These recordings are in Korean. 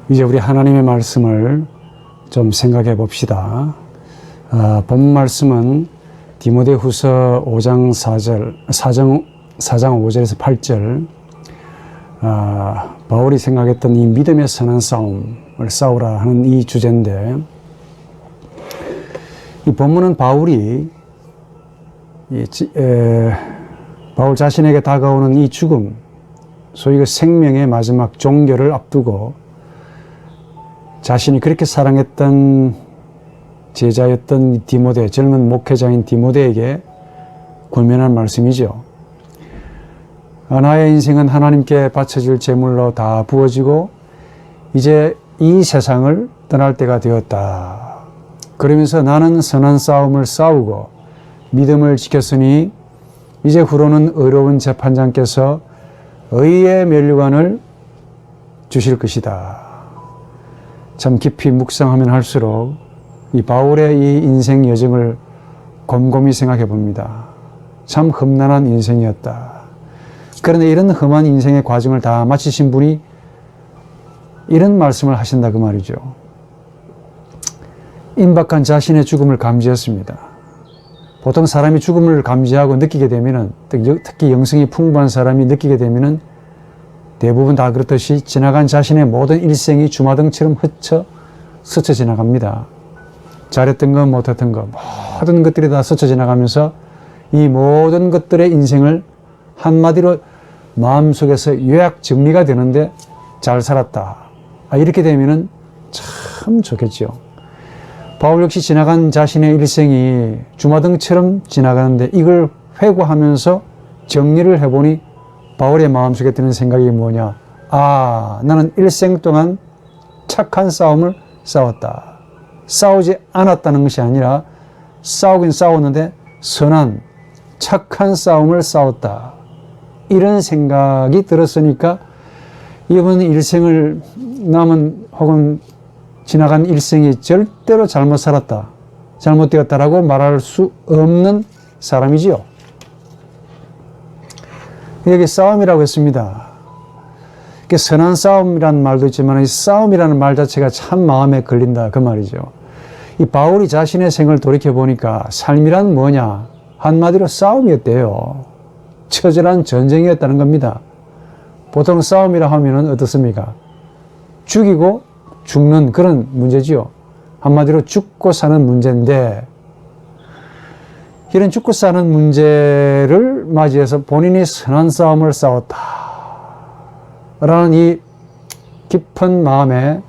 이제 우리 하나님의 말씀을 좀 생각해 봅시다. 본 말씀은 디모데후서 5장 5절에서 8절, 바울이 생각했던 이 믿음의 선한 싸움을 싸우라 하는 이 주제인데, 이 본문은 바울 자신에게 다가오는 이 죽음, 소위 그 생명의 마지막 종결을 앞두고 자신이 그렇게 사랑했던 제자였던 디모데, 젊은 목회자인 디모데에게 권면한 말씀이죠. 나의 인생은 하나님께 바쳐질 제물로 다 부어지고 이제 이 세상을 떠날 때가 되었다. 그러면서 나는 선한 싸움을 싸우고 믿음을 지켰으니 이제 후로는 의로운 재판장께서 의의 면류관을 주실 것이다. 참 깊이 묵상하면 할수록 이 바울의 이 인생 여정을 곰곰이 생각해 봅니다. 참 험난한 인생이었다. 그런데 이런 험한 인생의 과정을 다 마치신 분이 이런 말씀을 하신다 그 말이죠. 임박한 자신의 죽음을 감지했습니다. 보통 사람이 죽음을 감지하고 느끼게 되면은, 특히 영성이 풍부한 사람이 느끼게 되면은 대부분 다 그렇듯이 지나간 자신의 모든 일생이 주마등처럼 스쳐 지나갑니다. 잘했던 것, 못했던 것, 모든 것들이 다 스쳐 지나가면서 이 모든 것들의 인생을 한마디로 마음속에서 요약 정리가 되는데 잘 살았다. 이렇게 되면은 참 좋겠죠. 바울 역시 지나간 자신의 일생이 주마등처럼 지나가는데 이걸 회고하면서 정리를 해보니 바울의 마음속에 드는 생각이 뭐냐. 나는 일생 동안 착한 싸움을 싸웠다. 싸우지 않았다는 것이 아니라 싸우긴 싸웠는데 선한 착한 싸움을 싸웠다. 이런 생각이 들었으니까 이번 일생을 남은 혹은 지나간 일생이 절대로 잘못 살았다, 잘못되었다라고 말할 수 없는 사람이지요. 여기 싸움이라고 했습니다. 선한 싸움이라는 말도 있지만 이 싸움이라는 말 자체가 참 마음에 걸린다 그 말이죠. 이 바울이 자신의 생을 돌이켜보니까 삶이란 뭐냐? 한마디로 싸움이었대요. 처절한 전쟁이었다는 겁니다. 보통 싸움이라 하면은 어떻습니까? 죽이고 죽는 그런 문제지요. 한마디로 죽고 사는 문제인데, 이런 죽고 사는 문제를 맞이해서 본인이 선한 싸움을 싸웠다 라는 이 깊은 마음에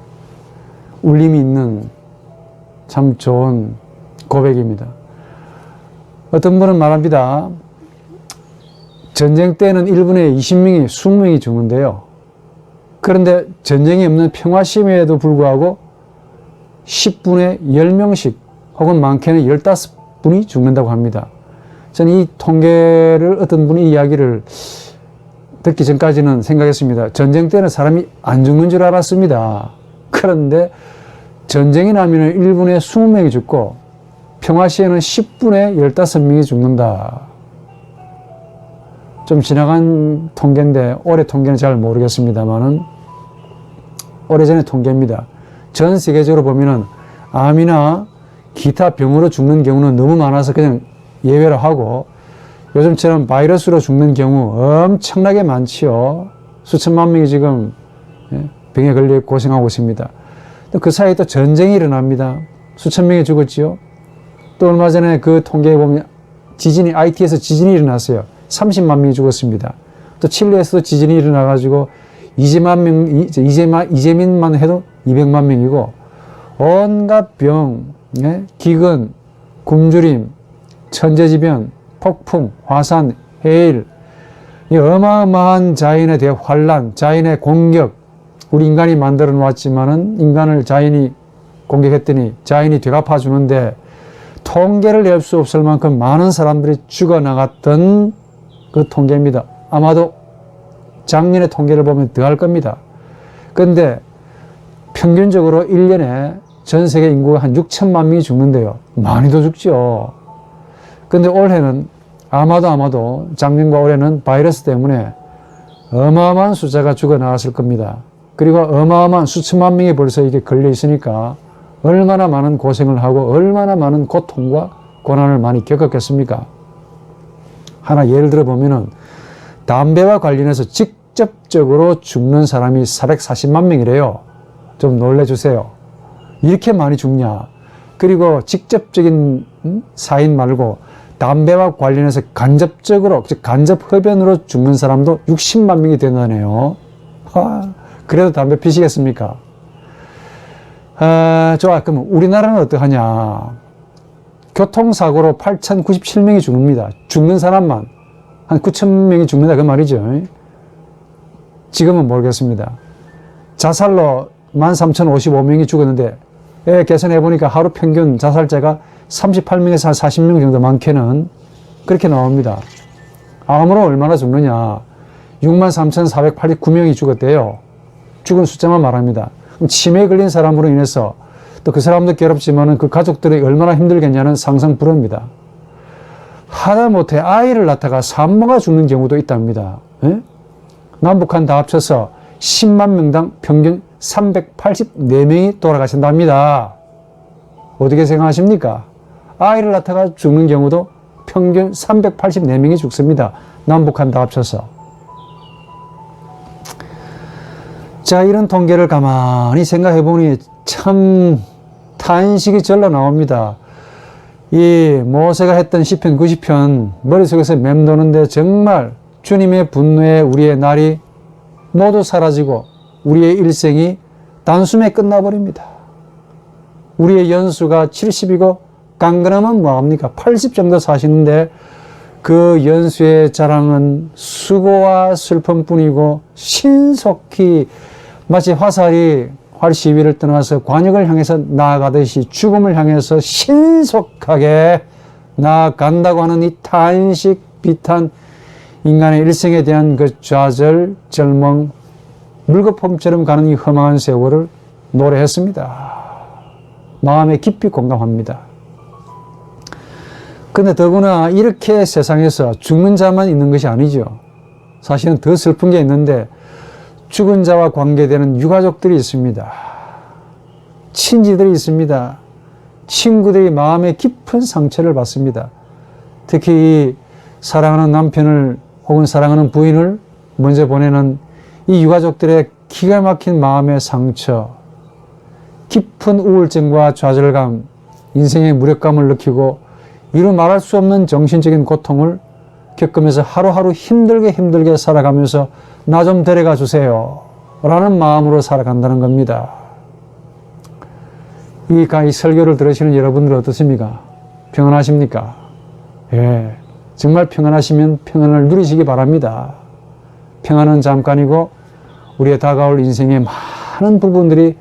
울림이 있는 참 좋은 고백입니다. 어떤 분은 말합니다. 전쟁 때는 1분에 20명이, 20명이 죽는데요. 그런데 전쟁이 없는 평화 시위에도 불구하고 10분에 10명씩 혹은 많게는 15분이 죽는다고 합니다. 저는 이 통계를 어떤 분이 이야기를 듣기 전까지는 생각했습니다. 전쟁 때는 사람이 안 죽는 줄 알았습니다. 그런데 전쟁이 나면 1분에 20명이 죽고 평화 시에는 10분에 15명이 죽는다. 좀 지나간 통계인데 올해 통계는 잘 모르겠습니다만은 오래전의 통계입니다. 전 세계적으로 보면은 암이나 기타 병으로 죽는 경우는 너무 많아서 그냥 예외로 하고, 요즘처럼 바이러스로 죽는 경우 엄청나게 많지요. 수천만 명이 지금 병에 걸려 고생하고 있습니다. 또 그 사이에 또 전쟁이 일어납니다. 수천 명이 죽었지요. 또 얼마 전에 그 통계에 보면 IT에서 지진이 일어났어요. 30만 명이 죽었습니다. 또 칠레에서도 지진이 일어나가지고 이재민만 해도 200만 명이고, 온갖 병, 기근, 굶주림, 천재지변, 폭풍, 화산, 해일, 이 어마어마한 자연에 대한 환란, 자연의 공격, 우리 인간이 만들어 놓았지만은 인간을 자연이 공격했더니 자연이 되갚아 주는데 통계를 낼 수 없을 만큼 많은 사람들이 죽어나갔던 그 통계입니다. 아마도 작년의 통계를 보면 더 할 겁니다. 그런데 평균적으로 1년에 전 세계 인구가 한 6천만 명이 죽는데요. 많이도 죽죠. 그런데 올해는 아마도 작년과 올해는 바이러스 때문에 어마어마한 숫자가 죽어나갔을 겁니다. 그리고 어마어마한 수천만 명이 벌써 이게 걸려 있으니까 얼마나 많은 고생을 하고 얼마나 많은 고통과 고난을 많이 겪었겠습니까? 하나 예를 들어 보면은 담배와 관련해서 직접적으로 죽는 사람이 440만 명이래요. 좀 놀래주세요. 이렇게 많이 죽냐? 그리고 직접적인 사인 말고 담배와 관련해서 간접적으로, 즉 간접 흡연으로 죽는 사람도 60만 명이 된다네요. 그래도 담배 피시겠습니까? 좋아. 그럼 우리나라는 어떡하냐? 교통사고로 8,097명이 죽습니다. 죽는 사람만 한 9,000명이 죽는다 그 말이죠. 지금은 모르겠습니다. 자살로 13,055명이 죽었는데 계산해 보니까 하루 평균 자살자가 38명에서 한 40명 정도 많게는 그렇게 나옵니다. 암으로 얼마나 죽느냐? 63,489명이 죽었대요. 죽은 숫자만 말합니다. 치매에 걸린 사람으로 인해서 또 그 사람도 괴롭지만은 그 가족들이 얼마나 힘들겠냐는 상상 불허입니다. 하다못해 아이를 낳다가 산모가 죽는 경우도 있답니다. 남북한 다 합쳐서 10만 명당 평균 384명이 돌아가신답니다. 어떻게 생각하십니까? 아이를 낳다가 죽는 경우도 평균 384명이 죽습니다. 남북한 다 합쳐서. 자, 이런 통계를 가만히 생각해 보니 참 탄식이 절로 나옵니다. 이 모세가 했던 시편 90편 머릿속에서 맴도는데 정말 주님의 분노에 우리의 날이 모두 사라지고 우리의 일생이 단숨에 끝나버립니다. 우리의 연수가 70이고 깡그라면 뭐합니까? 80 정도 사시는데 그 연수의 자랑은 수고와 슬픔뿐이고 신속히 마치 화살이 활시위를 떠나서 관역을 향해서 나아가듯이 죽음을 향해서 신속하게 나아간다고 하는 이 탄식, 비탄, 인간의 일생에 대한 그 좌절, 절망, 물거품처럼 가는 이 험한 세월을 노래했습니다. 마음에 깊이 공감합니다. 근데 더구나 이렇게 세상에서 죽는 자만 있는 것이 아니죠. 사실은 더 슬픈 게 있는데 죽은 자와 관계되는 유가족들이 있습니다. 친지들이 있습니다. 친구들이 마음에 깊은 상처를 받습니다. 특히 사랑하는 남편을 혹은 사랑하는 부인을 먼저 보내는 이 유가족들의 기가 막힌 마음의 상처, 깊은 우울증과 좌절감, 인생의 무력감을 느끼고 이루 말할 수 없는 정신적인 고통을 겪으면서 하루하루 힘들게 살아가면서 나 좀 데려가 주세요 라는 마음으로 살아간다는 겁니다. 이 설교를 들으시는 여러분들 어떻습니까? 평안하십니까? 예, 정말 평안하시면 평안을 누리시기 바랍니다. 평안은 잠깐이고 우리의 다가올 인생의 많은 부분들이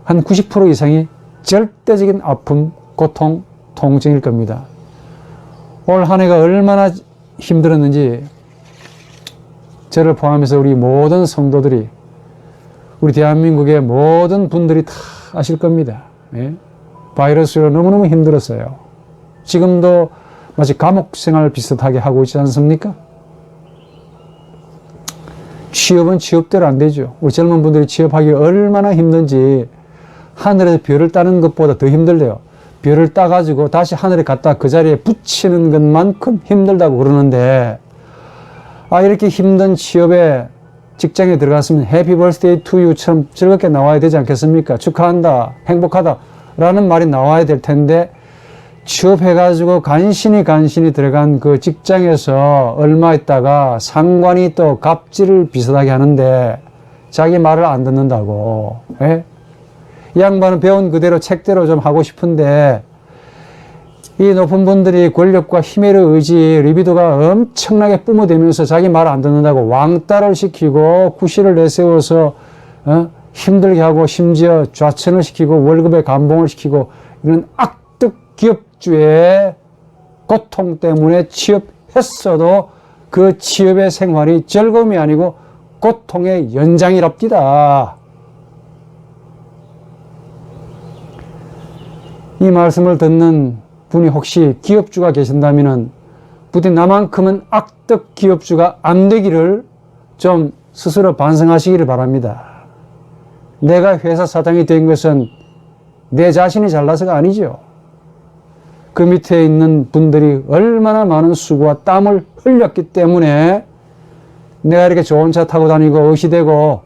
한 90% 이상이 절대적인 아픔, 고통, 통증일 겁니다. 올 한 해가 얼마나 힘들었는지 저를 포함해서 우리 모든 성도들이, 우리 대한민국의 모든 분들이 다 아실 겁니다. 예? 바이러스로 너무너무 힘들었어요. 지금도 마치 감옥 생활 비슷하게 하고 있지 않습니까? 취업은 취업대로 안 되죠. 우리 젊은 분들이 취업하기 얼마나 힘든지 하늘에서 별을 따는 것보다 더 힘들대요. 별을 따가지고 다시 하늘에 갖다 그 자리에 붙이는 것만큼 힘들다고 그러는데, 이렇게 힘든 취업에 직장에 들어갔으면 해피 벌스데이 투 유처럼 즐겁게 나와야 되지 않겠습니까? 축하한다, 행복하다 라는 말이 나와야 될 텐데, 취업해가지고 간신히 들어간 그 직장에서 얼마 있다가 상관이 또 갑질을 비슷하게 하는데 자기 말을 안 듣는다고. 예? 이 양반은 배운 그대로 책대로 좀 하고 싶은데 이 높은 분들이 권력과 힘의 의지, 리비도가 엄청나게 뿜어대면서 자기 말 안 듣는다고 왕따를 시키고 구실을 내세워서 힘들게 하고 심지어 좌천을 시키고 월급에 감봉을 시키고 이런 악덕 기업주의 고통 때문에 취업했어도 그 취업의 생활이 즐거움이 아니고 고통의 연장이랍디다. 이 말씀을 듣는 분이 혹시 기업주가 계신다면 부디 나만큼은 악덕 기업주가 안 되기를 좀 스스로 반성하시기를 바랍니다. 내가 회사 사장이 된 것은 내 자신이 잘나서가 아니죠. 그 밑에 있는 분들이 얼마나 많은 수고와 땀을 흘렸기 때문에 내가 이렇게 좋은 차 타고 다니고 의시되고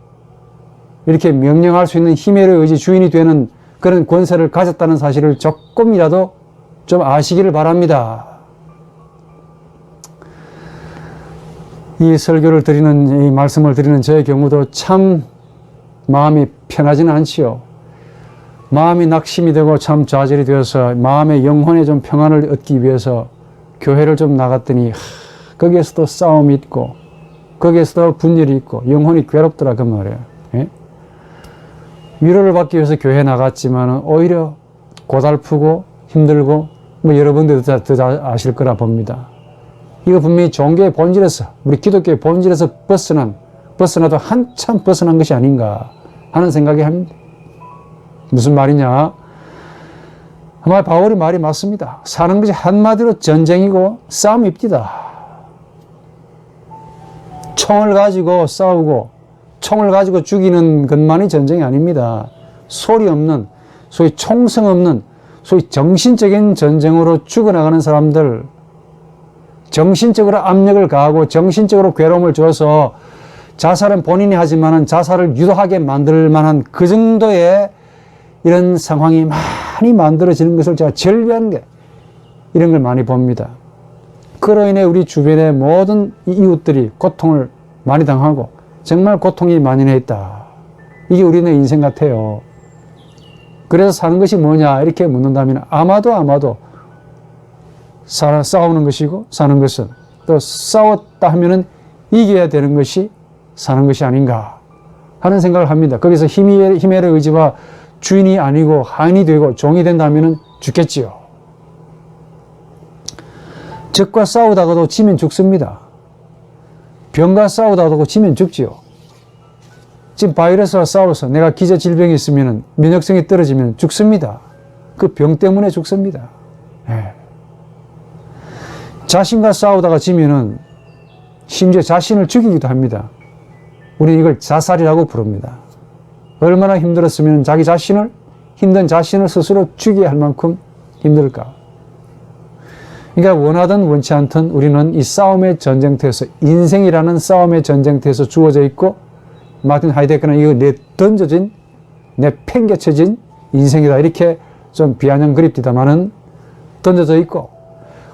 이렇게 명령할 수 있는 힘의 의지 주인이 되는 그런 권세를 가졌다는 사실을 조금이라도 좀 아시기를 바랍니다. 이 설교를 드리는, 이 말씀을 드리는 저의 경우도 참 마음이 편하지는 않지요. 마음이 낙심이 되고 참 좌절이 되어서 마음의 영혼의 좀 평안을 얻기 위해서 교회를 좀 나갔더니 거기에서도 싸움이 있고 거기에서도 분열이 있고 영혼이 괴롭더라 그 말이에요. 예? 위로를 받기 위해서 교회 나갔지만 오히려 고달프고 힘들고 뭐 여러분들도 다 아실 거라 봅니다. 이거 분명히 종교의 본질에서, 우리 기독교의 본질에서 벗어나도 한참 벗어난 것이 아닌가 하는 생각이 합니다. 무슨 말이냐? 정말 바울이 말이 맞습니다. 사는 것이 한마디로 전쟁이고 싸움입니다. 총을 가지고 싸우고 총을 가지고 죽이는 것만이 전쟁이 아닙니다. 소리 없는, 소위 총성 없는, 소위 정신적인 전쟁으로 죽어나가는 사람들, 정신적으로 압력을 가하고 정신적으로 괴로움을 줘서 자살은 본인이 하지만은 자살을 유도하게 만들 만한 그 정도의 이런 상황이 많이 만들어지는 것을 제가 절비한 게 이런 걸 많이 봅니다. 그로 인해 우리 주변의 모든 이웃들이 고통을 많이 당하고 정말 고통이 만연해 있다. 이게 우리네 인생 같아요. 그래서 사는 것이 뭐냐 이렇게 묻는다면 아마도 싸우는 것이고 사는 것은 또 싸웠다 하면은 이겨야 되는 것이 사는 것이 아닌가 하는 생각을 합니다. 거기서 힘의 의지와 주인이 아니고 하인이 되고 종이 된다면은 죽겠지요. 적과 싸우다가도 지면 죽습니다. 병과 싸우다가도 지면 죽지요. 지금 바이러스와 싸워서 내가 기저질병이 있으면 면역성이 떨어지면 죽습니다. 그 병 때문에 죽습니다. 네. 자신과 싸우다가 지면은 심지어 자신을 죽이기도 합니다. 우리는 이걸 자살이라고 부릅니다. 얼마나 힘들었으면 자기 자신을, 힘든 자신을 스스로 죽여야 할 만큼 힘들까. 그러니까 원하든 원치 않든 우리는 이 싸움의 전쟁터에서, 인생이라는 싸움의 전쟁터에서 주어져 있고, 마틴 하이데거는 이거 내 던져진, 내 팽개쳐진 인생이다. 이렇게 좀 비아냥 그립디다마는 던져져 있고,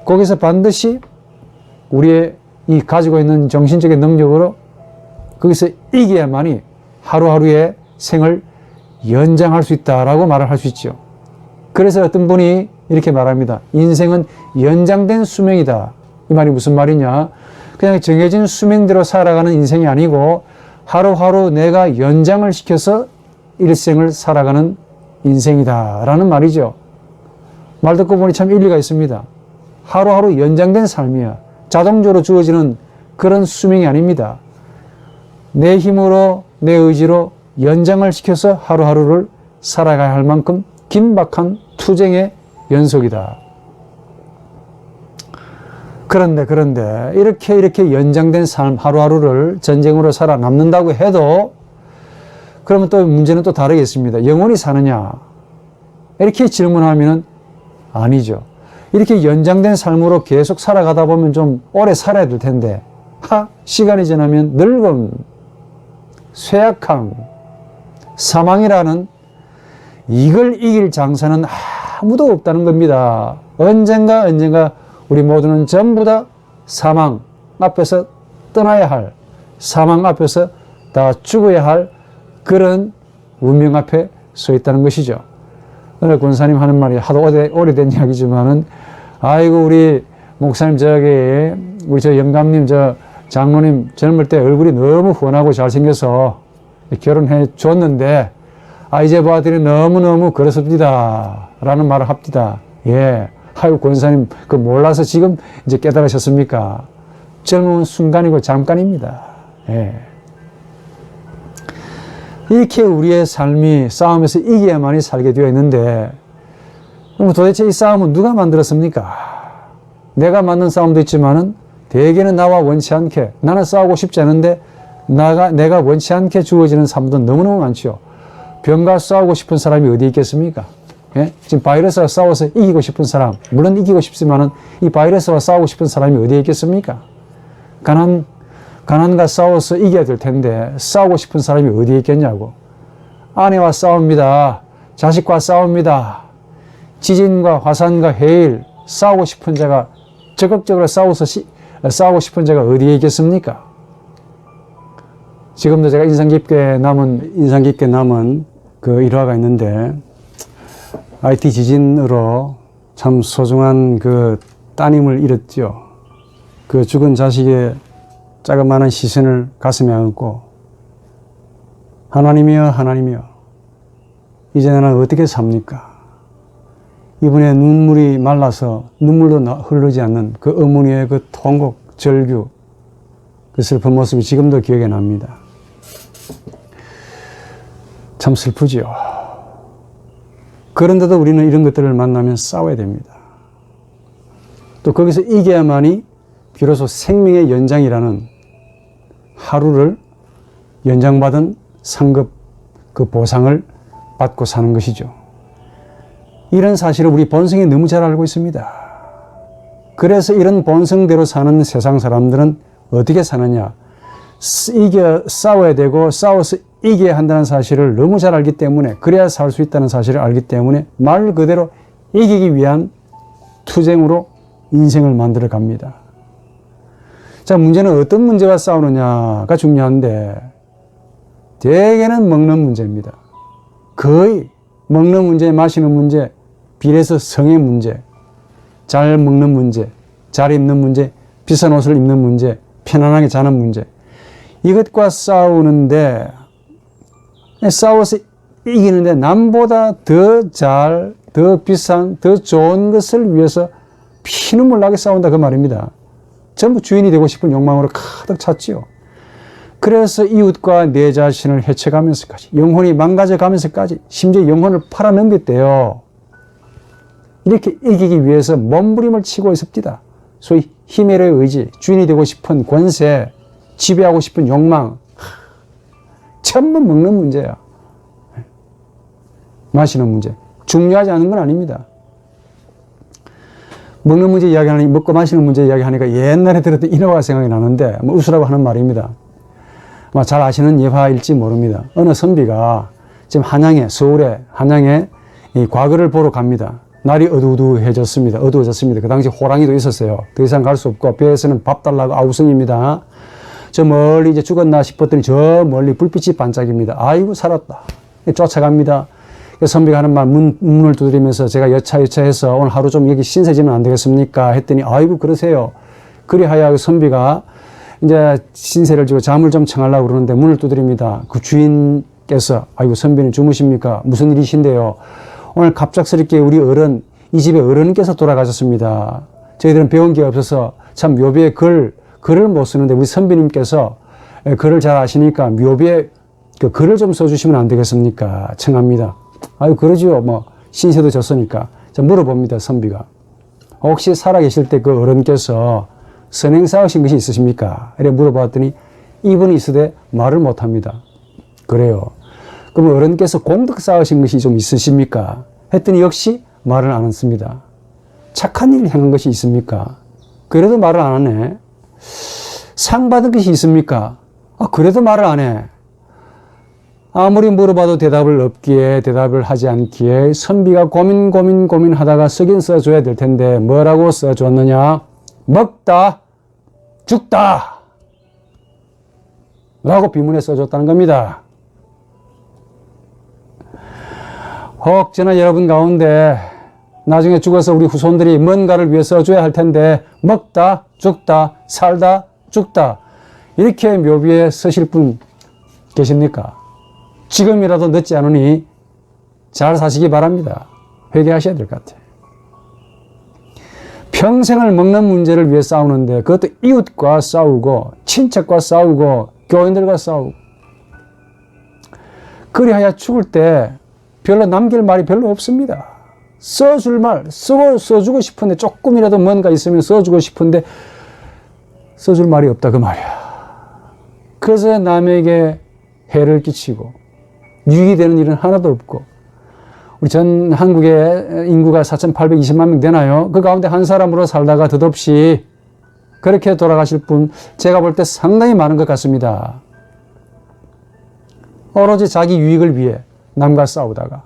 거기서 반드시 우리의 이 가지고 있는 정신적인 능력으로 거기서 이겨야만이 하루하루의 생을 연장할 수 있다라고 말을 할 수 있죠. 그래서 어떤 분이 이렇게 말합니다. 인생은 연장된 수명이다. 이 말이 무슨 말이냐? 그냥 정해진 수명대로 살아가는 인생이 아니고 하루하루 내가 연장을 시켜서 일생을 살아가는 인생이다 라는 말이죠. 말 듣고 보니 참 일리가 있습니다. 하루하루 연장된 삶이야. 자동적으로 주어지는 그런 수명이 아닙니다. 내 힘으로, 내 의지로 연장을 시켜서 하루하루를 살아가야 할 만큼 긴박한 투쟁의 연속이다. 그런데 이렇게 연장된 삶 하루하루를 전쟁으로 살아남는다고 해도 그러면 또 문제는 또 다르겠습니다. 영원히 사느냐? 이렇게 질문하면은 아니죠. 이렇게 연장된 삶으로 계속 살아가다 보면 좀 오래 살아야 될 텐데 시간이 지나면 늙음, 쇠약함, 사망이라는 이걸 이길 장사는 아무도 없다는 겁니다. 언젠가 우리 모두는 전부 다 사망 앞에서 떠나야 할, 사망 앞에서 다 죽어야 할 그런 운명 앞에 서 있다는 것이죠. 오늘 권사님 하는 말이 하도 오래된 이야기지만은 아이고 우리 목사님 우리 저 영감님 장로님 젊을 때 얼굴이 너무 훤하고 잘생겨서 결혼해 줬는데 이제 봐더니 너무너무 그렇습니다 라는 말을 합디다. 예. 아이고 권사님 그 몰라서 지금 이제 깨달으셨습니까? 젊은 순간이고 잠깐입니다. 예. 이렇게 우리의 삶이 싸움에서 이겨야만이 살게 되어 있는데 그럼 도대체 이 싸움은 누가 만들었습니까? 내가 만든 싸움도 있지만은 대개는 나와 원치 않게, 나는 싸우고 싶지 않은데 내가 원치 않게 주어지는 삶도 너무너무 많죠. 병과 싸우고 싶은 사람이 어디 있겠습니까? 예? 지금 바이러스와 싸워서 이기고 싶은 사람, 물론 이기고 싶지만은 이 바이러스와 싸우고 싶은 사람이 어디에 있겠습니까? 가난과 싸워서 이겨야 될 텐데 싸우고 싶은 사람이 어디에 있겠냐고. 아내와 싸웁니다. 자식과 싸웁니다. 지진과 화산과 해일 싸우고 싶은 자가 적극적으로 싸우고 싶은 자가 어디에 있겠습니까? 지금도 제가 인상 깊게 남은 그 일화가 있는데, IT 지진으로 참 소중한 그 따님을 잃었죠. 그 죽은 자식의 자그마한 시선을 가슴에 안고, 하나님이여, 하나님이여, 이제 나는 어떻게 삽니까? 이분의 눈물이 말라서 눈물도 흐르지 않는 그 어머니의 그 통곡, 절규, 그 슬픈 모습이 지금도 기억에 납니다. 참 슬프지요. 그런데도 우리는 이런 것들을 만나면 싸워야 됩니다. 또 거기서 이겨야만이 비로소 생명의 연장이라는 하루를 연장받은 상급 그 보상을 받고 사는 것이죠. 이런 사실을 우리 본성이 너무 잘 알고 있습니다. 그래서 이런 본성대로 사는 세상 사람들은 어떻게 사느냐? 싸워야 되고 싸워서 이겨야 한다는 사실을 너무 잘 알기 때문에, 그래야 살 수 있다는 사실을 알기 때문에 말 그대로 이기기 위한 투쟁으로 인생을 만들어 갑니다. 자, 문제는 어떤 문제와 싸우느냐가 중요한데, 대개는 먹는 문제입니다. 거의 먹는 문제, 마시는 문제, 비례해서 성의 문제, 잘 먹는 문제, 잘 입는 문제, 비싼 옷을 입는 문제, 편안하게 자는 문제, 이것과 싸우는데, 싸워서 이기는데 남보다 더 잘, 더 비싼, 더 좋은 것을 위해서 피눈물 나게 싸운다 그 말입니다. 전부 주인이 되고 싶은 욕망으로 가득 찼지요. 그래서 이웃과 내 자신을 해쳐가면서까지, 영혼이 망가져가면서까지, 심지어 영혼을 팔아넘겼대요. 이렇게 이기기 위해서 몸부림을 치고 있습니다. 소위 히메르의 의지, 주인이 되고 싶은 권세, 지배하고 싶은 욕망, 전부 먹는 문제야. 마시는 문제. 중요하지 않은 건 아닙니다. 먹는 문제 이야기하니, 먹고 마시는 문제 이야기하니까 옛날에 들었던 인화가 생각이 나는데, 웃으라고 하는 말입니다. 잘 아시는 예화일지 모릅니다. 어느 선비가 지금 서울의 한양에 이 과거를 보러 갑니다. 날이 어두워졌습니다. 그 당시 호랑이도 있었어요. 더 이상 갈 수 없고, 배에서는 밥 달라고 아우성입니다. 저 멀리 이제 죽었나 싶었더니 저 멀리 불빛이 반짝입니다. 아이고, 살았다. 쫓아갑니다. 선비가 하는 말, 문을 두드리면서 제가 여차해서 오늘 하루 좀 여기 신세지면 안 되겠습니까? 했더니, 아이고, 그러세요. 그리하여 선비가 이제 신세를 지고 잠을 좀 청하려고 그러는데 문을 두드립니다. 그 주인께서, 아이고, 선비는 주무십니까? 무슨 일이신데요? 오늘 갑작스럽게 우리 이 집의 어른께서 돌아가셨습니다. 저희들은 배운 게 없어서 참 묘비에 글을 못 쓰는데 우리 선비님께서 글을 잘 아시니까 묘비에 그 글을 좀 써주시면 안 되겠습니까? 청합니다. 아유, 그러지요. 신세도 졌으니까. 자, 물어봅니다, 선비가. 혹시 살아계실 때 그 어른께서 선행 쌓으신 것이 있으십니까? 이렇게 물어봤더니 이분이 있으되 말을 못 합니다. 그래요. 그럼 어른께서 공덕 쌓으신 것이 좀 있으십니까? 했더니 역시 말을 안 했습니다. 착한 일을 행한 것이 있습니까? 그래도 말을 안 하네. 상 받은 것이 있습니까? 그래도 말을 안 해. 아무리 물어봐도 대답을 없기에, 대답을 하지 않기에 선비가 고민하다가 쓰긴 써줘야 될 텐데 뭐라고 써줬느냐? 먹다, 죽다 라고 비문에 써줬다는 겁니다. 혹시나 여러분 가운데 나중에 죽어서 우리 후손들이 뭔가를 위해 써줘야 할 텐데 먹다, 죽다, 살다, 죽다 이렇게 묘비에 쓰실 분 계십니까? 지금이라도 늦지 않으니 잘 사시기 바랍니다. 회개하셔야 될 것 같아요. 평생을 먹는 문제를 위해 싸우는데 그것도 이웃과 싸우고 친척과 싸우고 교인들과 싸우고 그리하여 죽을 때 별로 남길 말이 별로 없습니다. 써줄 말, 써주고 싶은데 조금이라도 뭔가 있으면 써주고 싶은데 써줄 말이 없다 그 말이야. 그래서 남에게 해를 끼치고 유익이 되는 일은 하나도 없고, 우리 전 한국의 인구가 4,820만 명 되나요? 그 가운데 한 사람으로 살다가 덧없이 그렇게 돌아가실 분, 제가 볼 때 상당히 많은 것 같습니다. 오로지 자기 유익을 위해 남과 싸우다가,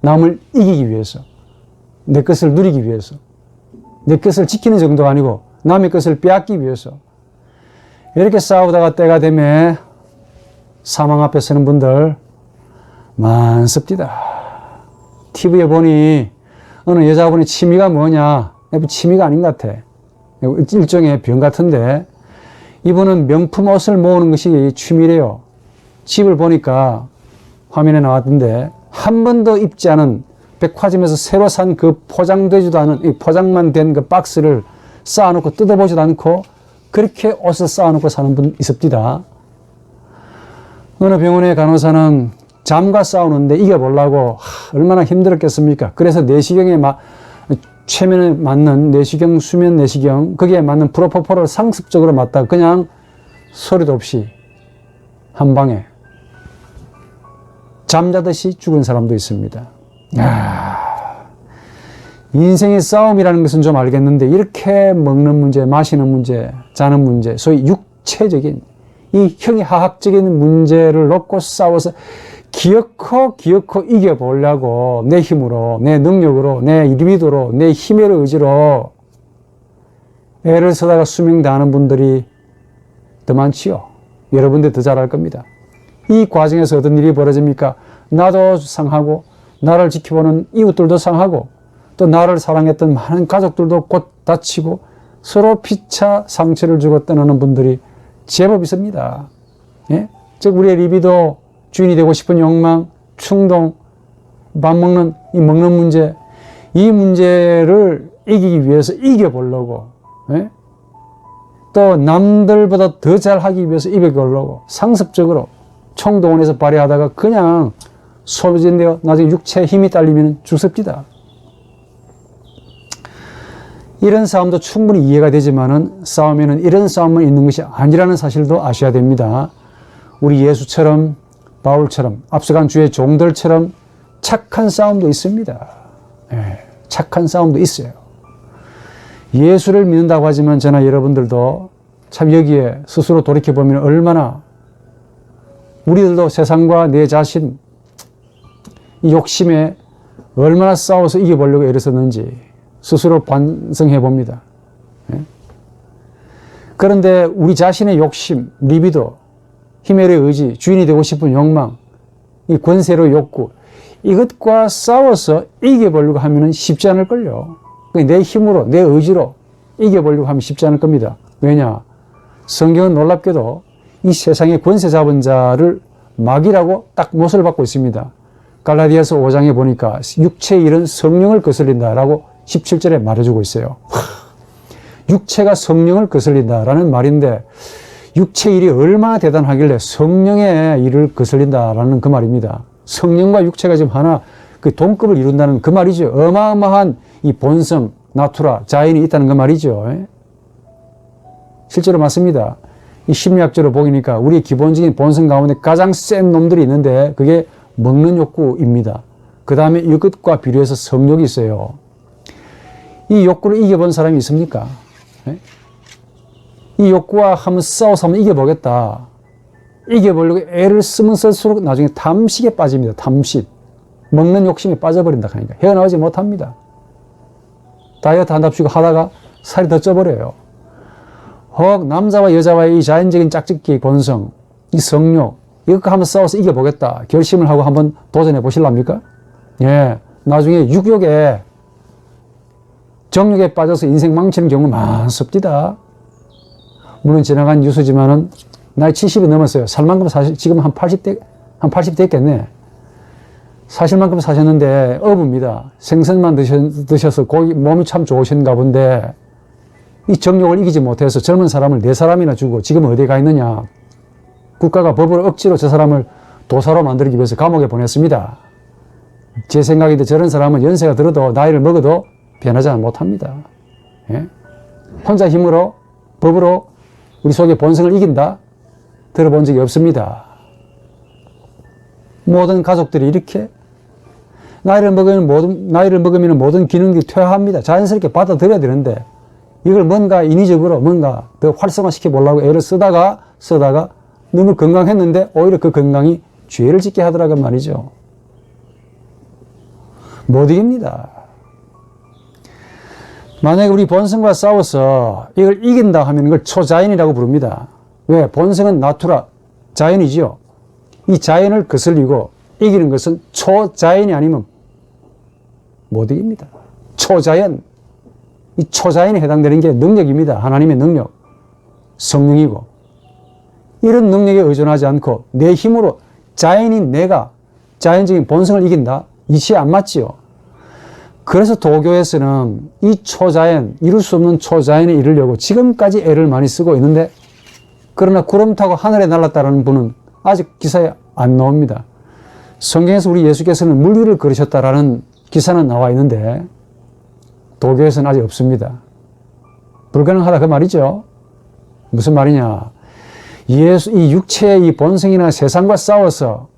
남을 이기기 위해서, 내 것을 누리기 위해서, 내 것을 지키는 정도가 아니고 남의 것을 빼앗기 위해서 이렇게 싸우다가 때가 되면 사망 앞에 서는 분들 많습니다. TV에 보니 어느 여자분이 취미가 뭐냐? 취미가 아닌 것 같아. 일종의 병 같은데, 이분은 명품 옷을 모으는 것이 취미래요. 집을 보니까 화면에 나왔던데 한 번도 입지 않은 백화점에서 새로 산 그 포장되지도 않은, 포장만 된 그 박스를 쌓아놓고 뜯어보지도 않고 그렇게 옷을 쌓아놓고 사는 분 있습니다. 어느 병원의 간호사는 잠과 싸우는데 이겨보려고 얼마나 힘들었겠습니까? 그래서 내시경에 최면에 맞는 내시경, 수면 내시경, 거기에 맞는 프로포폴을 상습적으로 맞다가 그냥 소리도 없이 한 방에 잠자듯이 죽은 사람도 있습니다. 인생의 싸움이라는 것은 좀 알겠는데, 이렇게 먹는 문제, 마시는 문제, 자는 문제, 소위 육체적인 이 형이하학적인 문제를 놓고 싸워서 기어코 이겨보려고 내 힘으로, 내 능력으로, 내 리비도로, 내 힘의 의지로 애를 쓰다가 수명당하는 분들이 더 많지요. 여러분들 더 잘할 겁니다. 이 과정에서 어떤 일이 벌어집니까? 나도 상하고, 나를 지켜보는 이웃들도 상하고, 또 나를 사랑했던 많은 가족들도 곧 다치고, 서로 피차 상처를 주고 떠나는 분들이 제법 있습니다. 예? 즉 우리의 리비도, 주인이 되고 싶은 욕망, 충동, 밥 먹는 이 먹는 문제, 이 문제를 이기기 위해서 이겨보려고, 예? 또 남들보다 더 잘하기 위해서 이겨보려고 상습적으로 총동원해서 발휘하다가 그냥 소비진되어 나중에 육체에 힘이 딸리면 죽습니다. 이런 싸움도 충분히 이해가 되지만은 싸움에는 이런 싸움만 있는 것이 아니라는 사실도 아셔야 됩니다. 우리 예수처럼, 바울처럼, 앞서간 주의 종들처럼 착한 싸움도 있습니다. 착한 싸움도 있어요. 예수를 믿는다고 하지만 저나 여러분들도 참 여기에 스스로 돌이켜보면 얼마나 우리들도 세상과 내 자신, 이 욕심에 얼마나 싸워서 이겨보려고 애를 썼는지 스스로 반성해 봅니다. 그런데 우리 자신의 욕심, 리비도, 힘의 의지, 주인이 되고 싶은 욕망, 이 권세로 욕구, 이것과 싸워서 이겨보려고 하면 쉽지 않을걸요. 내 힘으로, 내 의지로 이겨보려고 하면 쉽지 않을 겁니다. 왜냐? 성경은 놀랍게도 이 세상의 권세 잡은 자를 마귀라고 딱 못을 받고 있습니다. 갈라디아서 5장에 보니까 육체의 일은 성령을 거슬린다라고 17절에 말해주고 있어요. 육체가 성령을 거슬린다라는 말인데, 육체 일이 얼마나 대단하길래 성령의 일을 거슬린다라는 그 말입니다. 성령과 육체가 지금 하나 그 동급을 이룬다는 그 말이죠. 어마어마한 이 본성, 나투라, 자인이 있다는 그 말이죠. 실제로 맞습니다. 이 심리학적으로 보니까 우리의 기본적인 본성 가운데 가장 센 놈들이 있는데 그게 먹는 욕구입니다. 그 다음에 이것과 비교해서 성욕이 있어요. 이 욕구를 이겨본 사람이 있습니까? 이 욕구와 한번 싸워서 한번 이겨보겠다. 이겨보려고 애를 쓰면 쓸수록 나중에 탐식에 빠집니다. 탐식. 먹는 욕심에 빠져버린다 하니까 헤어나오지 못합니다. 다이어트 한답시고 하다가 살이 더 쪄버려요. 혹 남자와 여자와의 이 자연적인 짝짓기 본성, 이 성욕, 이것과 한번 싸워서 이겨보겠다. 결심을 하고 한번 도전해 보실랍니까? 예. 나중에 육욕에, 정욕에 빠져서 인생 망치는 경우 많습니다. 물론 지나간 뉴스지만은 나이 70이 넘었어요. 살 만큼 지금 한 80 됐겠네. 사실 만큼 사셨는데 어부입니다. 생선만 드셔서 고기, 몸이 참 좋으신가 본데 이 정욕을 이기지 못해서 젊은 사람을 4사람이나 주고 지금 어디에 가 있느냐. 국가가 법으로 억지로 저 사람을 도사로 만들기 위해서 감옥에 보냈습니다. 제 생각인데 저런 사람은 연세가 들어도 나이를 먹어도 변하지 못합니다. 예? 혼자 힘으로, 법으로 우리 속의 본성을 이긴다? 들어본 적이 없습니다. 모든 가족들이 이렇게 나이를 먹으면 모든 기능이 퇴화합니다. 자연스럽게 받아들여야 되는데 이걸 뭔가 인위적으로 뭔가 더 활성화시켜 보려고 애를 쓰다가 너무 건강했는데 오히려 그 건강이 죄를 짓게 하더라고 말이죠. 못 이깁니다. 만약에 우리 본성과 싸워서 이걸 이긴다 하면 이걸 초자연이라고 부릅니다. 왜? 본성은 나투라, 자연이지요. 이 자연을 거슬리고 이기는 것은 초자연이 아니면 못 이깁니다. 초자연. 이 초자연에 해당되는 게 능력입니다. 하나님의 능력. 성령이고. 이런 능력에 의존하지 않고 내 힘으로 자연인 내가 자연적인 본성을 이긴다? 이치에 안 맞지요. 그래서 도교에서는 이 초자연, 이룰 수 없는 초자연에 이르려고 지금까지 애를 많이 쓰고 있는데 그러나 구름 타고 하늘에 날았다는 분은 아직 기사에 안 나옵니다. 성경에서 우리 예수께서는 물 위를 걸으셨다라는 기사는 나와 있는데 도교에서는 아직 없습니다. 불가능하다 그 말이죠. 무슨 말이냐. 이 육체의 이 본성이나 세상과 싸워서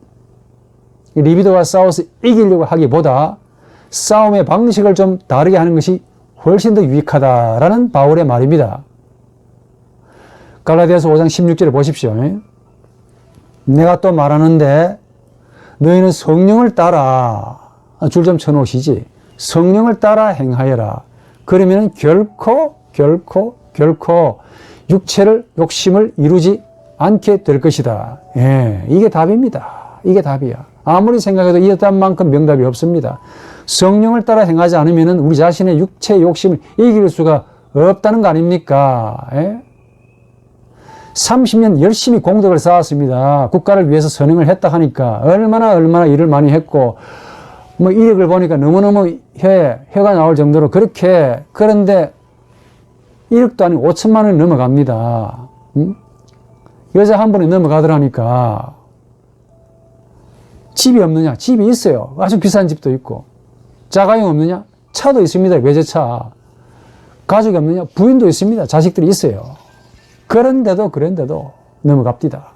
리비도와 싸워서 이기려고 하기보다 싸움의 방식을 좀 다르게 하는 것이 훨씬 더 유익하다라는 바울의 말입니다. 갈라디아서 5장 16절에 보십시오. 내가 또 말하는데 너희는 성령을 따라 줄 좀 쳐놓으시지. 성령을 따라 행하여라. 그러면 결코 육체를 욕심을 이루지 않게 될 것이다. 예, 이게 답입니다. 이게 답이야. 아무리 생각해도 이딴 만큼 명답이 없습니다. 성령을 따라 행하지 않으면 우리 자신의 육체의 욕심을 이길 수가 없다는 거 아닙니까? 예? 30년 열심히 공덕을 쌓았습니다. 국가를 위해서 선행을 했다 하니까 얼마나 일을 많이 했고 뭐 이력을 보니까 너무너무 혀가 나올 정도로 그런데 1억도 아니고 5천만 원이 넘어갑니다. 응? 여자 한 번에 넘어가더라니까. 집이 없느냐? 집이 있어요. 아주 비싼 집도 있고. 자가용 없느냐? 차도 있습니다. 외제차. 가족이 없느냐? 부인도 있습니다. 자식들이 있어요. 그런데도 넘어갑디다.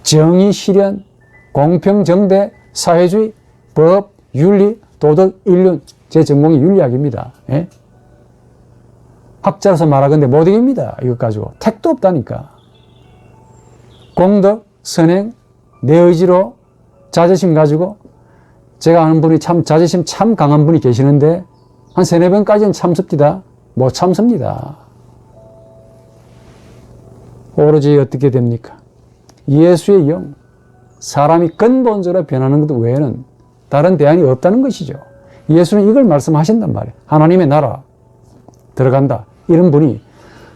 정의, 실현, 공평, 정대, 사회주의, 법, 윤리, 도덕, 인륜. 제 전공이 윤리학입니다. 예? 학자로서 말하건대 못 이깁니다. 이것 가지고. 택도 없다니까. 공덕, 선행, 내 의지로 자존심 가지고 제가 아는 분이 참 자존심 참 강한 분이 계시는데 한 3-4번까지는 참습니다. 못 참습니다. 오로지 어떻게 됩니까? 예수의 영, 사람이 근본적으로 변하는 것 외에는 다른 대안이 없다는 것이죠. 예수는 이걸 말씀하신단 말이에요. 하나님의 나라 들어간다. 이런 분이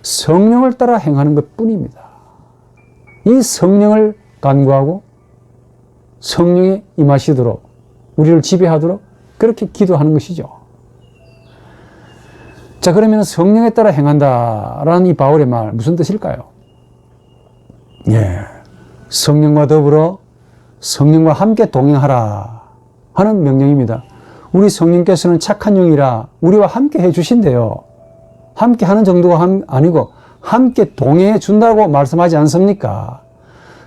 성령을 따라 행하는 것 뿐입니다. 이 성령을 간구하고 성령에 임하시도록 우리를 지배하도록 그렇게 기도하는 것이죠. 자, 그러면 성령에 따라 행한다라는 이 바울의 말 무슨 뜻일까요? 예, 성령과 더불어 성령과 함께 동행하라 하는 명령입니다. 우리 성령께서는 착한 영이라 우리와 함께 해주신대요. 함께 하는 정도가 아니고 함께 동행해 준다고 말씀하지 않습니까?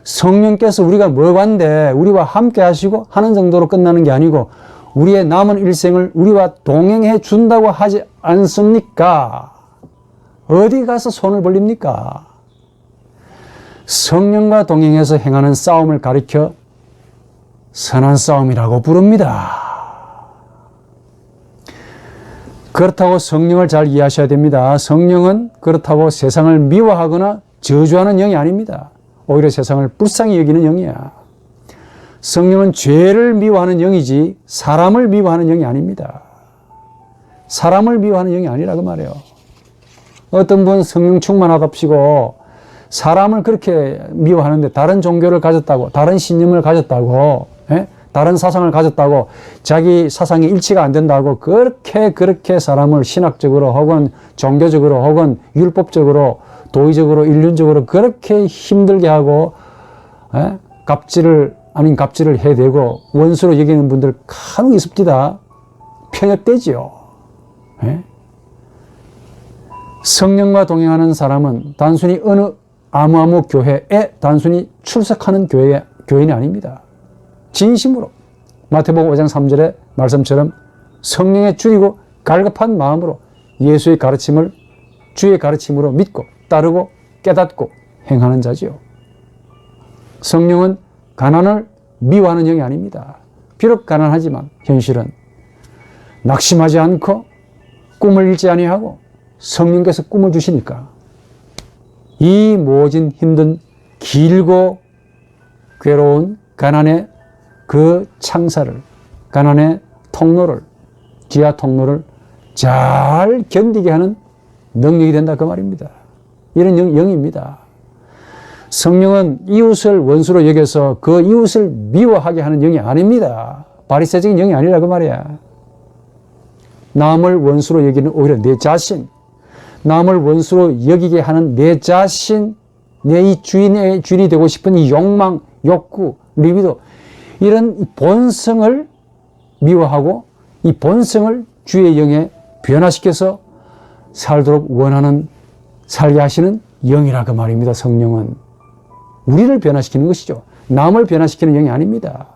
성령께서 우리가 뭐관데 우리와 함께 하시고 하는 정도로 끝나는 게 아니고 우리의 남은 일생을 우리와 동행해 준다고 하지 않습니까? 어디 가서 손을 벌립니까? 성령과 동행해서 행하는 싸움을 가리켜 선한 싸움이라고 부릅니다. 그렇다고 성령을 잘 이해하셔야 됩니다. 성령은 그렇다고 세상을 미워하거나 저주하는 영이 아닙니다. 오히려 세상을 불쌍히 여기는 영이야. 성령은 죄를 미워하는 영이지 사람을 미워하는 영이 아닙니다. 사람을 미워하는 영이 아니라고 말해요. 어떤 분 성령 충만하답시고 사람을 그렇게 미워하는데 다른 종교를 가졌다고, 다른 신념을 가졌다고, 예? 다른 사상을 가졌다고, 자기 사상이 일치가 안 된다고 그렇게 사람을 신학적으로 혹은 종교적으로 혹은 율법적으로 도의적으로 인륜적으로 그렇게 힘들게 하고 갑질을 해대고 원수로 여기는 분들 간혹 있습니다. 편협되지요. 성령과 동행하는 사람은 단순히 어느 아무 교회에 단순히 출석하는 교인이 아닙니다. 진심으로 마태복음 5장 3절의 말씀처럼 성령에 줄이고 갈급한 마음으로 예수의 가르침을 주의 가르침으로 믿고 따르고 깨닫고 행하는 자지요. 성령은 가난을 미워하는 영이 아닙니다. 비록 가난하지만 현실은 낙심하지 않고 꿈을 잃지 아니하고 성령께서 꿈을 주시니까 이 모진 힘든 길고 괴로운 가난의 그 창사를, 가난의 통로를, 지하 통로를 잘 견디게 하는 능력이 된다 그 말입니다. 이런 영입니다. 성령은 이웃을 원수로 여겨서 그 이웃을 미워하게 하는 영이 아닙니다. 바리새적인 영이 아니라 그 말이야. 남을 원수로 여기는 오히려 내 자신, 남을 원수로 여기게 하는 내 자신, 내 이 주인이 되고 싶은 이 욕망, 욕구, 리비도, 이런 본성을 미워하고 이 본성을 주의 영에 변화시켜서 살도록 원하는, 살게 하시는 영이라 그 말입니다. 성령은 우리를 변화시키는 것이죠. 남을 변화시키는 영이 아닙니다.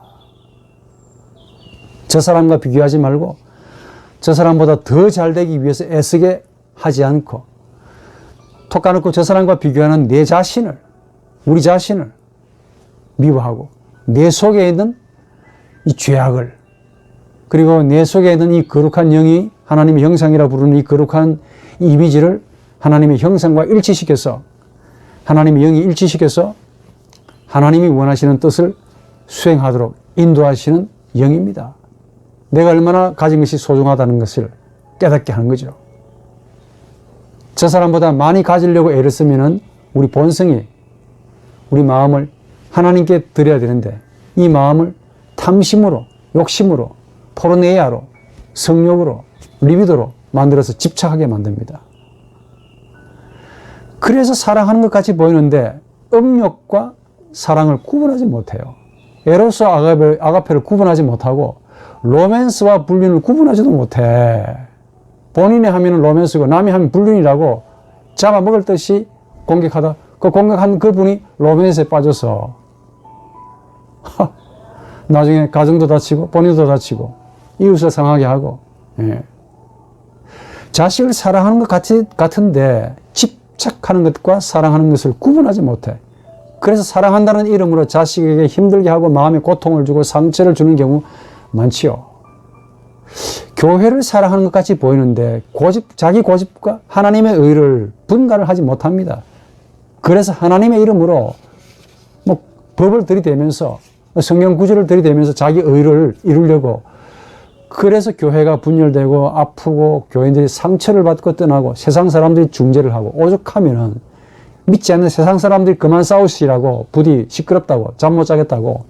저 사람과 비교하지 말고 저 사람보다 더 잘되기 위해서 애쓰게 하지 않고 톡 까놓고 저 사람과 비교하는 내 자신을, 우리 자신을 미워하고 내 속에 있는 이 죄악을, 그리고 내 속에 있는 이 거룩한 영이 하나님의 형상이라 부르는 이 거룩한 이미지를 하나님의 형상과 일치시켜서, 하나님의 영이 일치시켜서 하나님이 원하시는 뜻을 수행하도록 인도하시는 영입니다. 내가 얼마나 가진 것이 소중하다는 것을 깨닫게 하는 거죠. 저 사람보다 많이 가지려고 애를 쓰면은 우리 본성이, 우리 마음을 하나님께 드려야 되는데 이 마음을 탐심으로, 욕심으로, 포르네이아로, 성욕으로, 리비도로 만들어서 집착하게 만듭니다. 그래서 사랑하는 것 같이 보이는데 음욕과 사랑을 구분하지 못해요. 에로스 아가페를 구분하지 못하고 로맨스와 불륜을 구분하지도 못해. 본인이 하면 로맨스고 남이 하면 불륜이라고 잡아먹을 듯이 공격하다 그 공격한 그분이 로맨스에 빠져서 나중에 가정도 다치고 본인도 다치고 이웃을 상하게 하고, 예. 자식을 사랑하는 것 같은데 집착하는 것과 사랑하는 것을 구분하지 못해. 그래서 사랑한다는 이름으로 자식에게 힘들게 하고 마음에 고통을 주고 상처를 주는 경우 많지요. 교회를 사랑하는 것 같이 보이는데 자기 고집과 하나님의 의를 분간을 하지 못합니다. 그래서 하나님의 이름으로 뭐 법을 들이대면서 성경 구절을 들이대면서 자기 의를 이루려고, 그래서 교회가 분열되고 아프고 교인들이 상처를 받고 떠나고 세상 사람들이 중재를 하고, 오죽하면은 믿지 않는 세상 사람들이 그만 싸우시라고, 부디 시끄럽다고, 잠 못 자겠다고.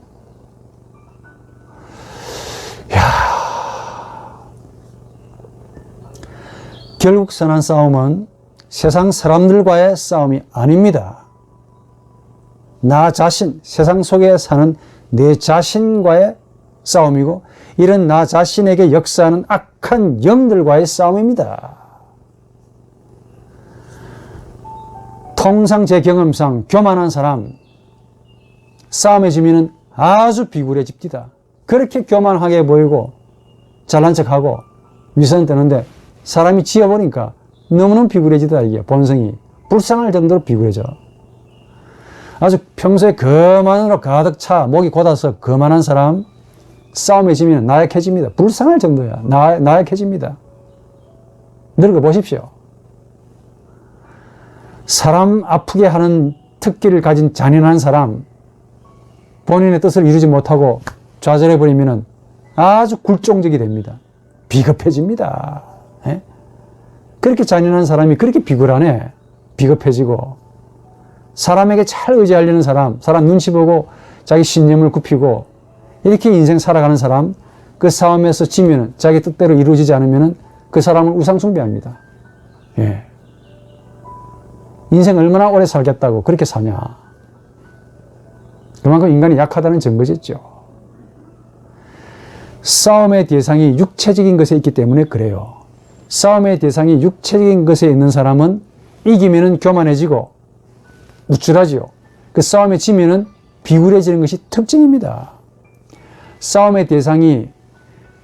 결국 선한 싸움은 세상 사람들과의 싸움이 아닙니다. 나 자신, 세상 속에 사는 내 자신과의 싸움이고, 이런 나 자신에게 역사하는 악한 영들과의 싸움입니다. 통상 제 경험상 교만한 사람, 싸움에 지면은 아주 비굴해집니다. 그렇게 교만하게 보이고 잘난 척하고 위선 뜨는데 사람이 지어보니까 너무너무 비굴해지다. 이게 본성이 불쌍할 정도로 비굴해져. 아주 평소에 거만으로 가득 차 목이 곧아서 거만한 사람 싸움에 지면 나약해집니다. 불쌍할 정도야. 나약해집니다. 늙어보십시오. 사람 아프게 하는 특기를 가진 잔인한 사람, 본인의 뜻을 이루지 못하고 좌절해버리면 아주 굴종적이 됩니다. 비겁해집니다. 예? 그렇게 잔인한 사람이 그렇게 비굴하네. 비겁해지고, 사람에게 잘 의지하려는 사람 눈치 보고 자기 신념을 굽히고 이렇게 인생 살아가는 사람, 그 싸움에서 지면은, 자기 뜻대로 이루어지지 않으면은 그 사람을 우상숭배합니다. 예. 인생 얼마나 오래 살겠다고 그렇게 사냐. 그만큼 인간이 약하다는 증거겠죠. 싸움의 대상이 육체적인 것에 있기 때문에 그래요. 싸움의 대상이 육체적인 것에 있는 사람은 이기면은 교만해지고 우쭐하지요. 그 싸움에 지면은 비굴해지는 것이 특징입니다. 싸움의 대상이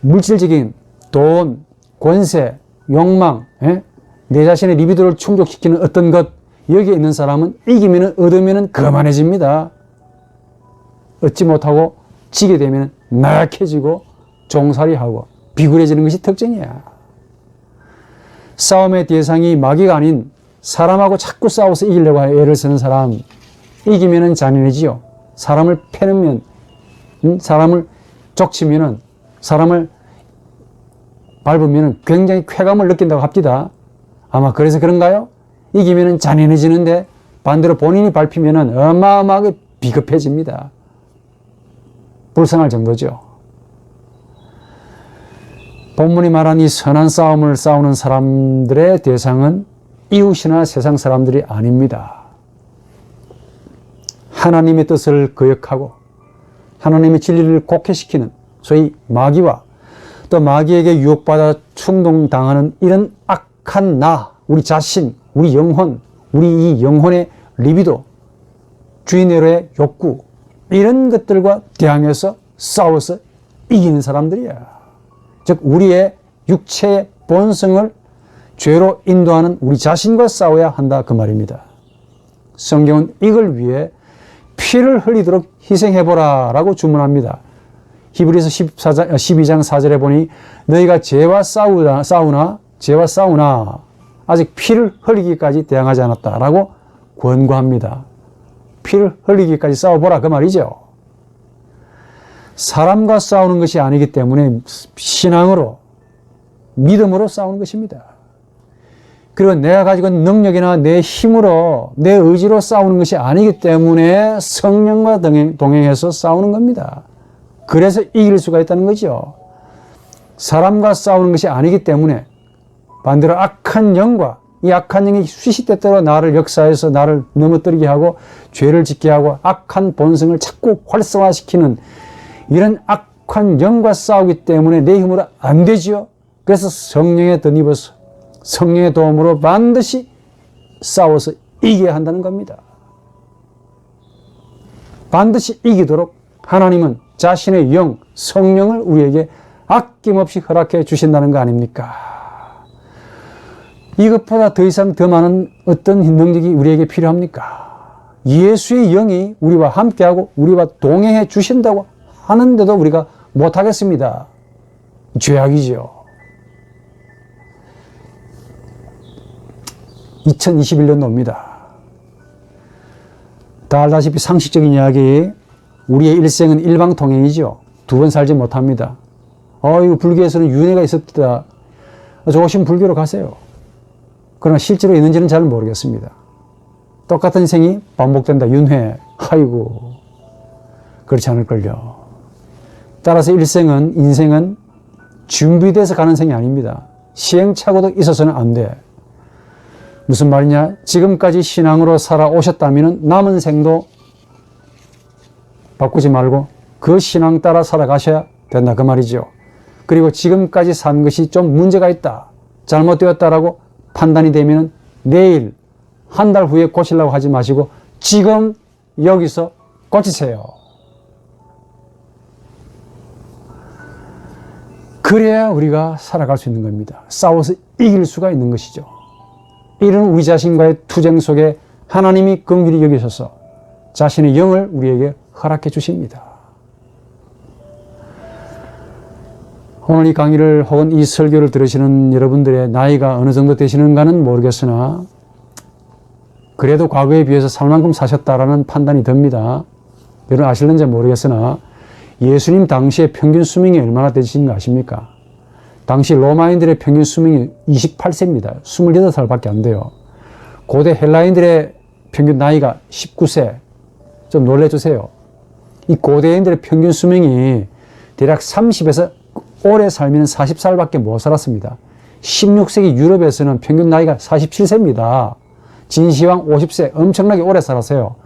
물질적인 돈, 권세, 욕망, 내 자신의 리비도를 충족시키는 어떤 것, 여기에 있는 사람은 이기면 얻으면 거만해집니다. 얻지 못하고 지게 되면 나약해지고 종살이하고 비굴해지는 것이 특징이야. 싸움의 대상이 마귀가 아닌 사람하고 자꾸 싸워서 이기려고 애를 쓰는 사람, 이기면 잔인해지요. 사람을 패는 사람을 족치면, 사람을 밟으면 굉장히 쾌감을 느낀다고 합디다. 아마 그래서 그런가요? 이기면 잔인해지는데 반대로 본인이 밟히면 어마어마하게 비겁해집니다. 불쌍할 정도죠. 본문이 말한 이 선한 싸움을 싸우는 사람들의 대상은 이웃이나 세상 사람들이 아닙니다. 하나님의 뜻을 거역하고 하나님의 진리를 곡해시키는 소위 마귀와 또 마귀에게 유혹받아 충동당하는 이런 악한 나, 우리 자신, 우리 영혼, 우리 이 영혼의 리비도, 주인으로의 욕구, 이런 것들과 대항해서 싸워서 이기는 사람들이야. 즉 우리의 육체의 본성을 죄로 인도하는 우리 자신과 싸워야 한다 그 말입니다. 성경은 이걸 위해 피를 흘리도록 희생해보라 라고 주문합니다. 히브리서 12장 4절에 보니 너희가 죄와 싸우나 아직 피를 흘리기까지 대항하지 않았다 라고 권고합니다. 피를 흘리기까지 싸워보라 그 말이죠. 사람과 싸우는 것이 아니기 때문에 신앙으로, 믿음으로 싸우는 것입니다. 그리고 내가 가지고 있는 능력이나 내 힘으로, 내 의지로 싸우는 것이 아니기 때문에 성령과 동행해서 싸우는 겁니다. 그래서 이길 수가 있다는 거죠. 사람과 싸우는 것이 아니기 때문에 반대로 악한 영과, 이 악한 영이 수시때때로 나를 역사해서 나를 넘어뜨리게 하고 죄를 짓게 하고 악한 본성을 자꾸 활성화시키는 이런 악한 영과 싸우기 때문에 내 힘으로 안 되지요. 그래서 성령에 덧입어서 성령의 도움으로 반드시 싸워서 이겨야 한다는 겁니다. 반드시 이기도록 하나님은 자신의 영, 성령을 우리에게 아낌없이 허락해 주신다는 거 아닙니까? 이것보다 더 이상 더 많은 어떤 능력이 우리에게 필요합니까? 예수의 영이 우리와 함께하고 우리와 동행해 주신다고 하는데도 우리가 못하겠습니다. 죄악이죠. 2021년도 옵니다. 다 알다시피 상식적인 이야기, 우리의 일생은 일방통행이죠. 두 번 살지 못합니다. 이거 불교에서는 윤회가 있었다. 좋으신 불교로 가세요. 그러나 실제로 있는지는 잘 모르겠습니다. 똑같은 생이 반복된다. 윤회. 아이고, 그렇지 않을걸요. 따라서 인생은 준비돼서 가는 생이 아닙니다. 시행착오도 있어서는 안 돼. 무슨 말이냐? 지금까지 신앙으로 살아오셨다면 남은 생도 바꾸지 말고 그 신앙 따라 살아가셔야 된다 그 말이죠. 그리고 지금까지 산 것이 좀 문제가 있다, 잘못되었다라고 판단이 되면 내일, 한 달 후에 고치려고 하지 마시고 지금 여기서 고치세요. 그래야 우리가 살아갈 수 있는 겁니다. 싸워서 이길 수가 있는 것이죠. 이런 우리 자신과의 투쟁 속에 하나님이 긍휼히 여기셔서 자신의 영을 우리에게 허락해 주십니다. 오늘 이 강의를 혹은 이 설교를 들으시는 여러분들의 나이가 어느 정도 되시는가는 모르겠으나 그래도 과거에 비해서 살 만큼 사셨다라는 판단이 듭니다. 여러분 아실는지 모르겠으나 예수님 당시의 평균 수명이 얼마나 되시는가 아십니까? 당시 로마인들의 평균 수명이 28세입니다. 28살밖에 안 돼요. 고대 헬라인들의 평균 나이가 19세. 좀 놀래주세요. 이 고대인들의 평균 수명이 대략 30에서 오래 살면 40살밖에 못 살았습니다. 16세기 유럽에서는 평균 나이가 47세입니다. 진시황 50세 엄청나게 오래 살았어요.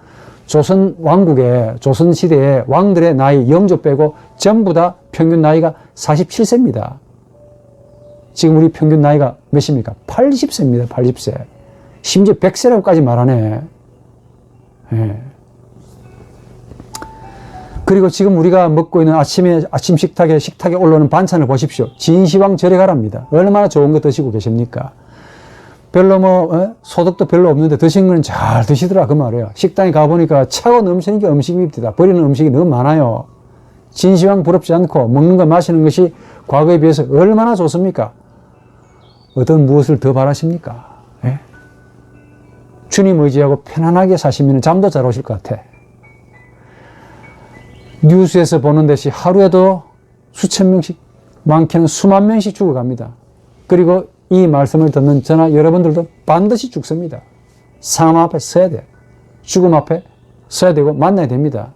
조선 왕국의 조선시대의 왕들의 나이 영조 빼고 전부 다 평균 나이가 47세입니다. 지금 우리 평균 나이가 몇입니까? 80세입니다. 80세. 심지어 100세라고까지 말하네. 예. 그리고 지금 우리가 먹고 있는 아침 식탁에 올라오는 반찬을 보십시오. 진시황 절에 가랍니다. 얼마나 좋은 거 드시고 계십니까? 별로 소득도 별로 없는데 드신 건 잘 드시더라, 그 말이에요. 식당에 가보니까 차고 넘치는 게 음식입니다. 버리는 음식이 너무 많아요. 진시황 부럽지 않고 먹는 거 마시는 것이 과거에 비해서 얼마나 좋습니까? 어떤 무엇을 더 바라십니까? 예? 주님 의지하고 편안하게 사시면 잠도 잘 오실 것 같아. 뉴스에서 보는 듯이 하루에도 수천 명씩, 많게는 수만 명씩 죽어갑니다. 그리고 이 말씀을 듣는 저나 여러분들도 반드시 죽습니다. 삶 앞에 서야 돼. 죽음 앞에 서야 되고 만나야 됩니다.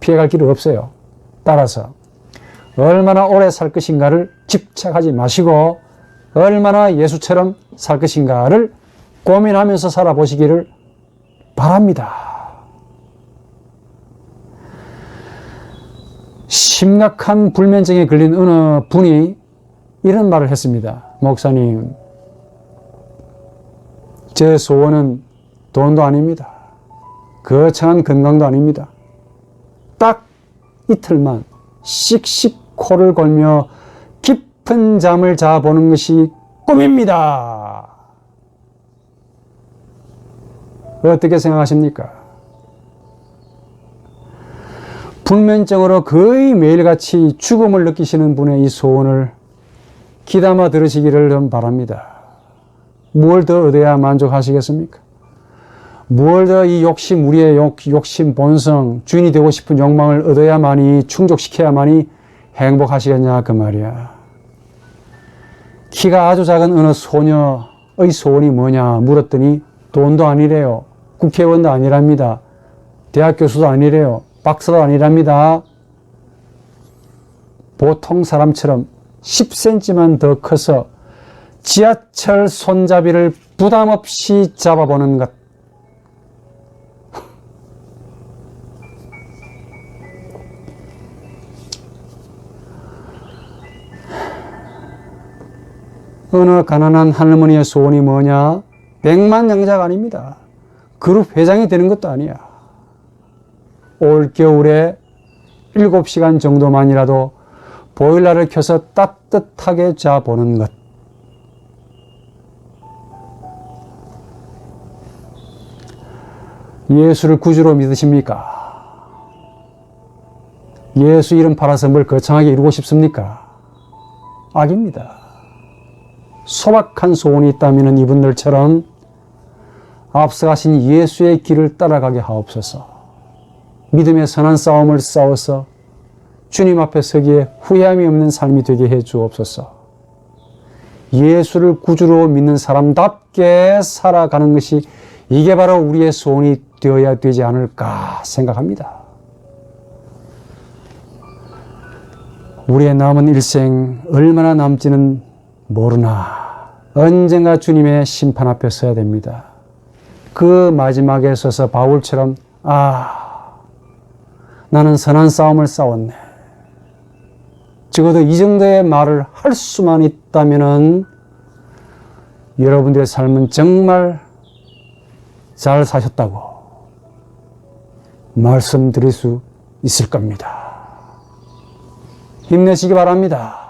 피해갈 길은 없어요. 따라서 얼마나 오래 살 것인가를 집착하지 마시고 얼마나 예수처럼 살 것인가를 고민하면서 살아보시기를 바랍니다. 심각한 불면증에 걸린 어느 분이 이런 말을 했습니다. 목사님, 제 소원은 돈도 아닙니다. 거창한 건강도 아닙니다. 딱 이틀만 씩씩 코를 골며 깊은 잠을 자보는 것이 꿈입니다. 어떻게 생각하십니까? 불면증으로 거의 매일같이 죽음을 느끼시는 분의 이 소원을 귀담아 들으시기를 좀 바랍니다. 무엇을 더 얻어야 만족하시겠습니까? 무엇을 더 이 욕심, 우리의 욕심, 본성, 주인이 되고 싶은 욕망을 얻어야만이, 충족시켜야만이 행복하시겠냐, 그 말이야. 키가 아주 작은 어느 소녀의 소원이 뭐냐 물었더니 돈도 아니래요. 국회의원도 아니랍니다. 대학 교수도 아니래요. 박사도 아니랍니다. 보통 사람처럼 10cm만 더 커서 지하철 손잡이를 부담 없이 잡아보는 것. 어느 가난한 할머니의 소원이 뭐냐? 백만장자가 아닙니다. 그룹 회장이 되는 것도 아니야. 올 겨울에 7시간 정도만이라도 보일러를 켜서 따뜻하게 자보는 것. 예수를 구주로 믿으십니까? 예수 이름 팔아서 뭘 거창하게 이루고 싶습니까? 악입니다. 소박한 소원이 있다면 이분들처럼 앞서가신 예수의 길을 따라가게 하옵소서. 믿음의 선한 싸움을 싸워서 주님 앞에 서기에 후회함이 없는 삶이 되게 해 주옵소서. 예수를 구주로 믿는 사람답게 살아가는 것이 이게 바로 우리의 소원이 되어야 되지 않을까 생각합니다. 우리의 남은 일생 얼마나 남지는 모르나 언젠가 주님의 심판 앞에 서야 됩니다. 그 마지막에 서서 바울처럼 나는 선한 싸움을 싸웠네. 적어도 이 정도의 말을 할 수만 있다면은 여러분들의 삶은 정말 잘 사셨다고 말씀드릴 수 있을 겁니다. 힘내시기 바랍니다.